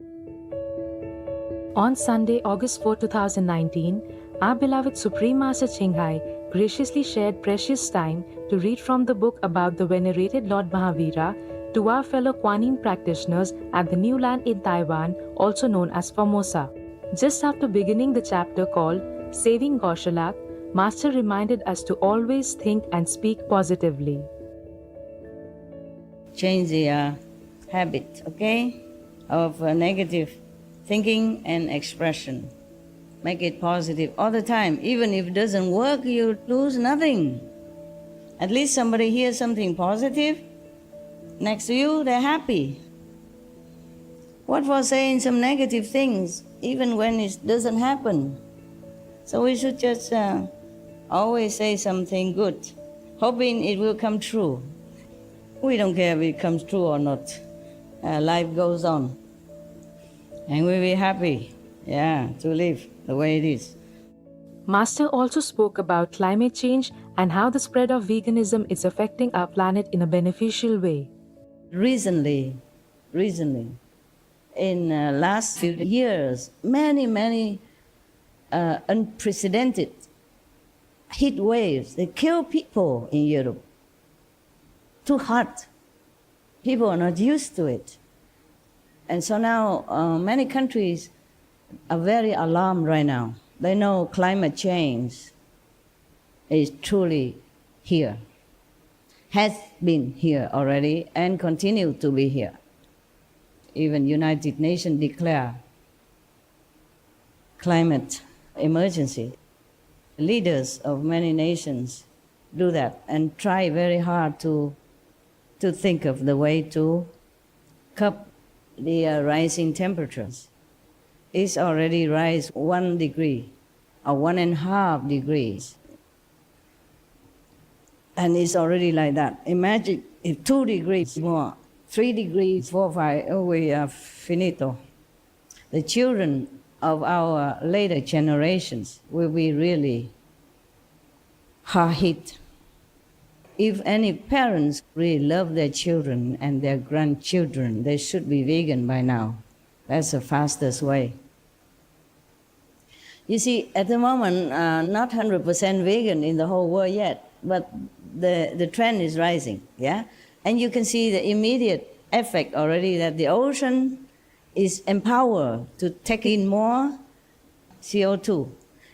On Sunday, August 4, 2019, our beloved Supreme Master Qinghai graciously shared precious time to read from the book about the venerated Lord Mahavira to our fellow Kuan Yin practitioners at the new land in Taiwan, also known as Formosa. Just after beginning the chapter called Saving Gaushalak, Master reminded us to always think and speak positively. Change the habit, okay, of negative thinking and expression. Make it positive all the time. Even if it doesn't work, you lose nothing. At least somebody hears something positive next to you, they're happy. What for saying some negative things, even when it doesn't happen? So we should just always say something good, hoping it will come true. We don't care if it comes true or not. Life goes on. And we'll be happy, to live the way it is. Master also spoke about climate change and how the spread of veganism is affecting our planet in a beneficial way. Recently, in last few years, many unprecedented heat waves, they kill people in Europe. Too hot. People are not used to it. And so now many countries are very alarmed right now. They know climate change is truly here, has been here already and continue to be here. Even United Nations declare climate emergency. Leaders of many nations do that and try very hard to think of the way to curb the rising temperatures. It's already rise 1 degree or 1.5 degrees. And it's already like that. Imagine if 2 degrees more, 3 degrees, 4, 5, we are finito. The children of our later generations will be really hard hit. If any parents really love their children and their grandchildren, they should be vegan by now. That's the fastest way. You see, at the moment, not 100% vegan in the whole world yet, but the trend is rising, yeah? And you can see the immediate effect already that the ocean is empowered to take in more CO2.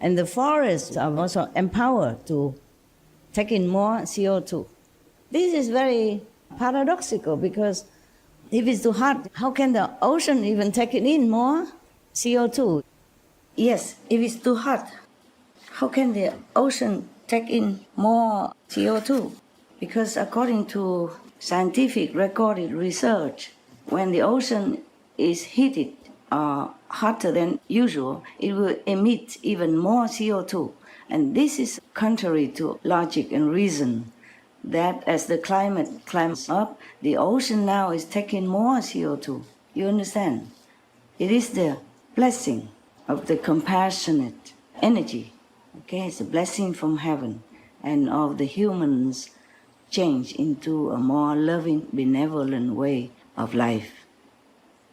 And the forests are also empowered to take in more CO2. This is very paradoxical because if it's too hot, how can the ocean even take in more CO2? Yes, if it's too hot, how can the ocean take in more CO2? Because according to scientific recorded research, when the ocean is heated or hotter than usual, it will emit even more CO2. And this is contrary to logic and reason, that as the climate climbs up, the ocean now is taking more CO2. You understand? It is the blessing of the compassionate energy. Okay, it's a blessing from heaven and of the humans change into a more loving, benevolent way of life.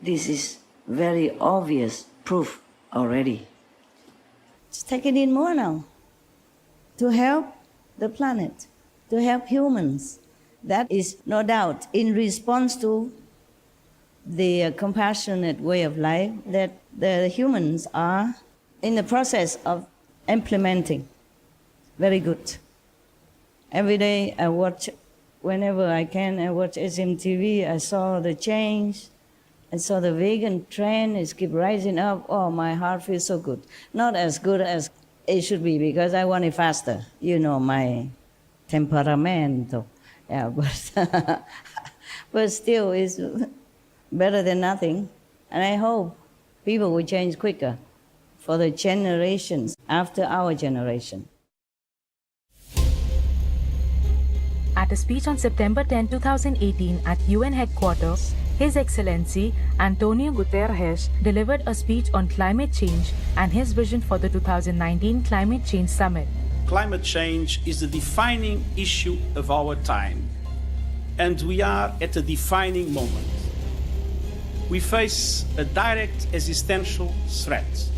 This is very obvious proof already. It's taking in more now to help the planet, to help humans. That is no doubt in response to the compassionate way of life that the humans are in the process of implementing. Very good. Every day I watch, whenever I can, I watch SMTV. I saw the change. I saw the vegan trend is keep rising up. Oh, my heart feels so good. Not as good as it should be because I want it faster. You know my temperamento. Yeah, but still it's better than nothing. And I hope people will change quicker for the generations after our generation. At a speech on September 10, 2018 at UN headquarters, His Excellency Antonio Guterres delivered a speech on climate change and his vision for the 2019 Climate Change Summit. Climate change is the defining issue of our time, and we are at a defining moment. we face a direct existential threat.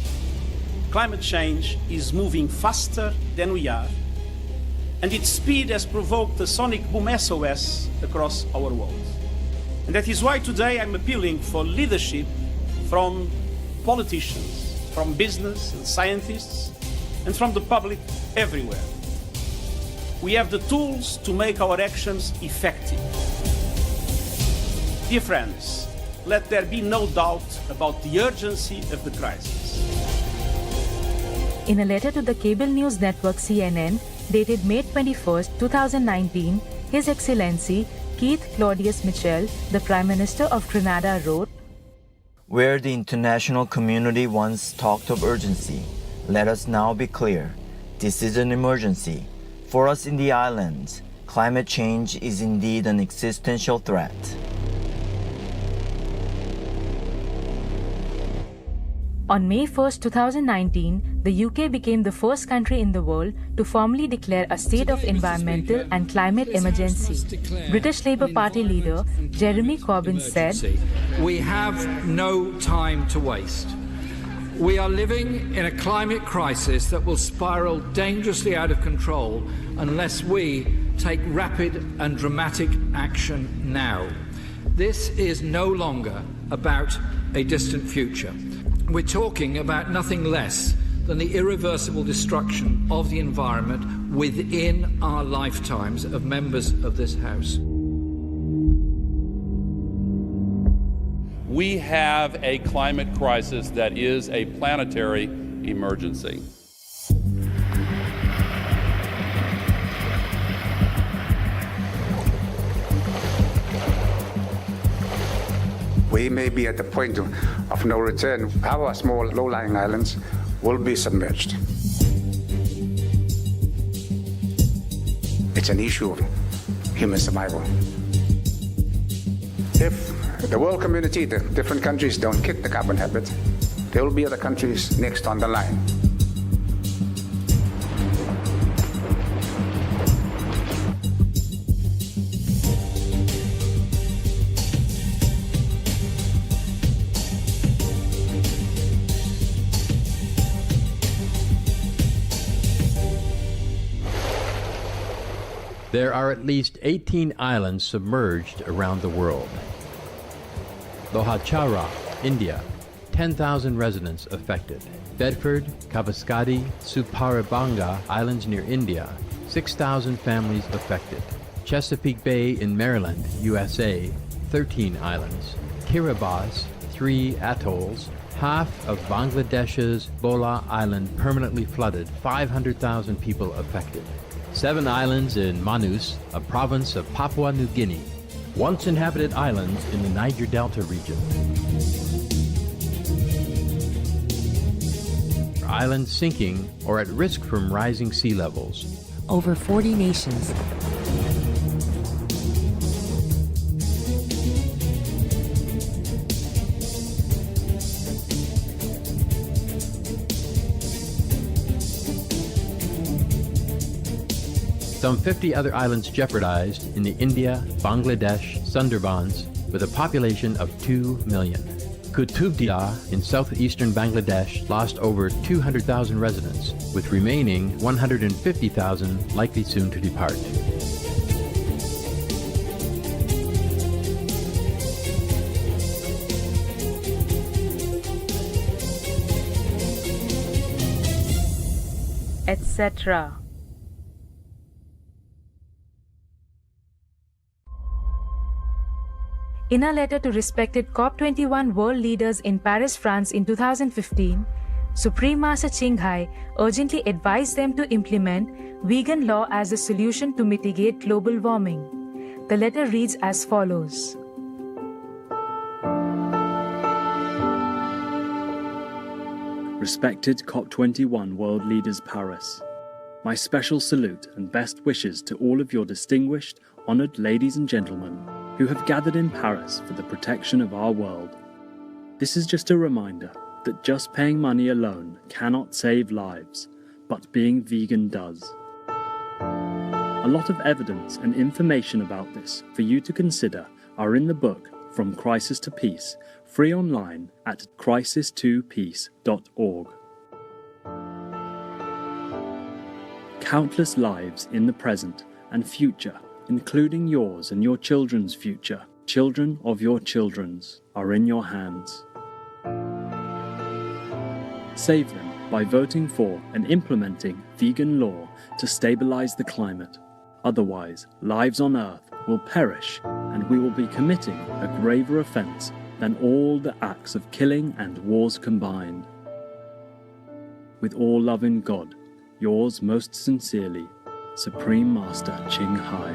Climate change is moving faster than we are, and its speed has provoked a sonic boom SOS across our world. And that is why today I'm appealing for leadership from politicians, from business and scientists, and from the public everywhere. We have the tools to make our actions effective. Dear friends, let there be no doubt about the urgency of the crisis. In a letter to the cable news network CNN, dated May 21, 2019, His Excellency Keith Claudius Mitchell, the Prime Minister of Grenada, wrote, "Where the international community once talked of urgency, let us now be clear. This is an emergency. For us in the islands, climate change is indeed an existential threat." On May 1, 2019, the UK became the first country in the world to formally declare a state of environmental and climate emergency. British Labour Party leader Jeremy Corbyn said, "We have no time to waste. We are living in a climate crisis that will spiral dangerously out of control unless we take rapid and dramatic action now. This is no longer about a distant future. We're talking about nothing less than the irreversible destruction of the environment within our lifetimes of members of this House. We have a climate crisis that is a planetary emergency. We may be at the point of no return. Our small low-lying islands will be submerged. It's an issue of human survival. If the world community, the different countries don't kick the carbon habit, there will be other countries next on the line. There are at least 18 islands submerged around the world. Lohachara, India, 10,000 residents affected. Bedford, Kavaskadi, Suparabanga Islands near India, 6,000 families affected. Chesapeake Bay in Maryland, USA, 13 islands. Kiribati, 3 atolls. Half of Bangladesh's Bola Island permanently flooded, 500,000 people affected. 7 islands in Manus, a province of Papua New Guinea. Once inhabited islands in the Niger Delta region. Islands sinking or at risk from rising sea levels. Over 40 nations. Some 50 other islands jeopardized in the India, Bangladesh, Sundarbans, with a population of 2 million. Kutubdia in southeastern Bangladesh lost over 200,000 residents, with remaining 150,000 likely soon to depart. etc. In a letter to respected COP21 world leaders in Paris, France in 2015, Supreme Master Qinghai urgently advised them to implement vegan law as a solution to mitigate global warming. The letter reads as follows. Respected COP21 world leaders Paris, my special salute and best wishes to all of your distinguished, honored ladies and gentlemen who have gathered in Paris for the protection of our world. This is just a reminder that just paying money alone cannot save lives, but being vegan does. A lot of evidence and information about this for you to consider are in the book From Crisis to Peace, free online at crisis2peace.org. Countless lives in the present and future, including yours and your children's future, children of your children's, are in your hands. Save them by voting for and implementing vegan law to stabilize the climate. Otherwise, lives on Earth will perish and we will be committing a graver offense than all the acts of killing and wars combined. With all love in God, yours most sincerely, Supreme Master Ching Hai.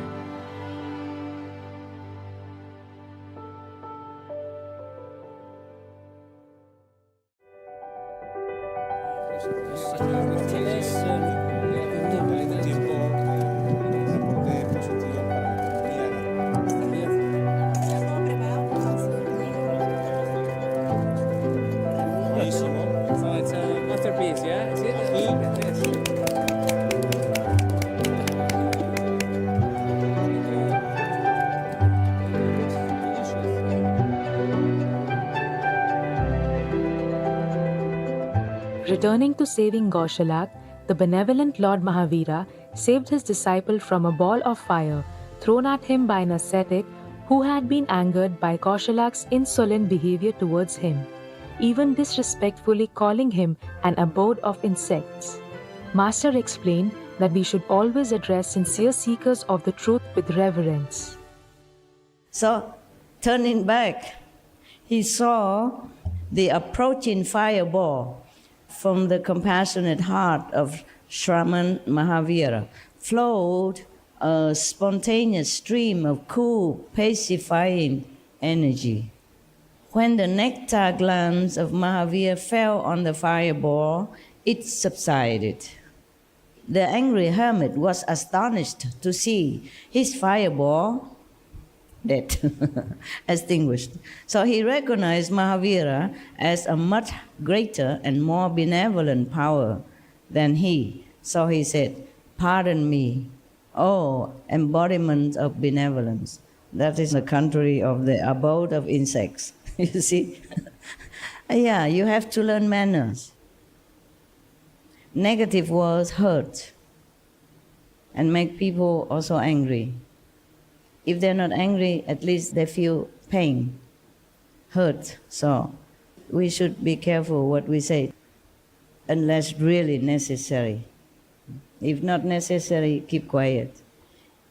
Returning to saving Gaushalak, the benevolent Lord Mahavira saved his disciple from a ball of fire thrown at him by an ascetic who had been angered by Gaushalak's insolent behavior towards him, even disrespectfully calling him an abode of insects. Master explained that we should always address sincere seekers of the truth with reverence. So, turning back, he saw the approaching fireball from the compassionate heart of Shraman Mahavira flowed a spontaneous stream of cool, pacifying energy. When the nectar glands of Mahavira fell on the fireball, it subsided. The angry hermit was astonished to see his fireball dead, extinguished. So he recognized Mahavira as a much greater and more benevolent power than he. So he said, "Pardon me, oh embodiment of benevolence." That is the country of the abode of insects. You see? Yeah, you have to learn manners. Negative words hurt and make people also angry. If they're not angry, at least they feel pain, hurt. So we should be careful what we say, unless really necessary. If not necessary, keep quiet.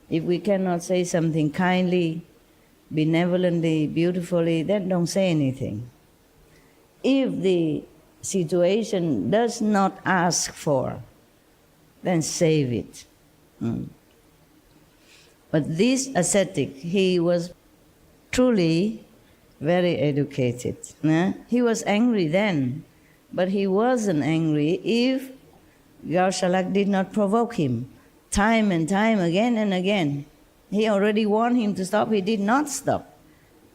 If we cannot say something kindly, benevolently, beautifully, then don't say anything. If the situation does not ask for, then save it. But this ascetic, he was truly very educated. He was angry then, but he wasn't angry if Gaushalak did not provoke him time and time, again and again. He already warned him to stop, he did not stop.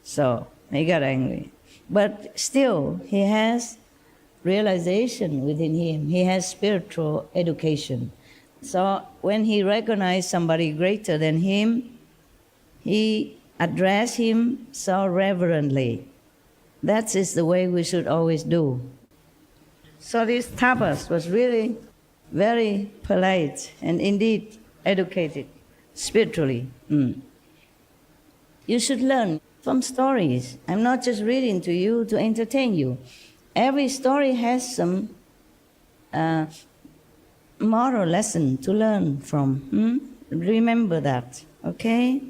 So he got angry. But still, he has realization within him. He has spiritual education. So when he recognized somebody greater than him, he addressed him so reverently. That is the way we should always do. So this tapas was really very polite and indeed educated spiritually. You should learn from stories. I'm not just reading to you to entertain you. Every story has some moral lesson to learn from. Remember that, okay?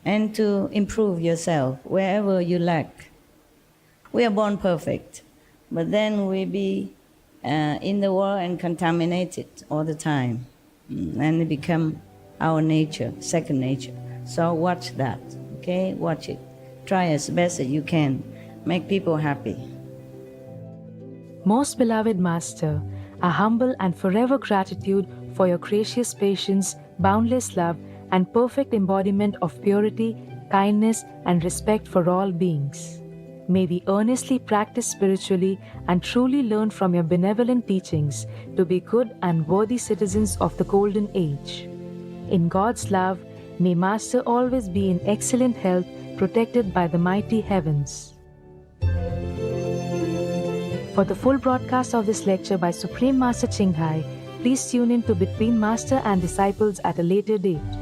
And to improve yourself wherever you lack. We are born perfect, but then we be in the world and contaminated all the time. And it become our nature, second nature. So watch that, okay? Watch it. Try as best as you can. Make people happy. Most beloved Master, our humble and forever gratitude for your gracious patience, boundless love, and perfect embodiment of purity, kindness, and respect for all beings. May we earnestly practice spiritually and truly learn from your benevolent teachings to be good and worthy citizens of the Golden Age. In God's love, may Master always be in excellent health, protected by the mighty heavens. For the full broadcast of this lecture by Supreme Master Ching Hai, please tune in to Between Master and Disciples at a later date.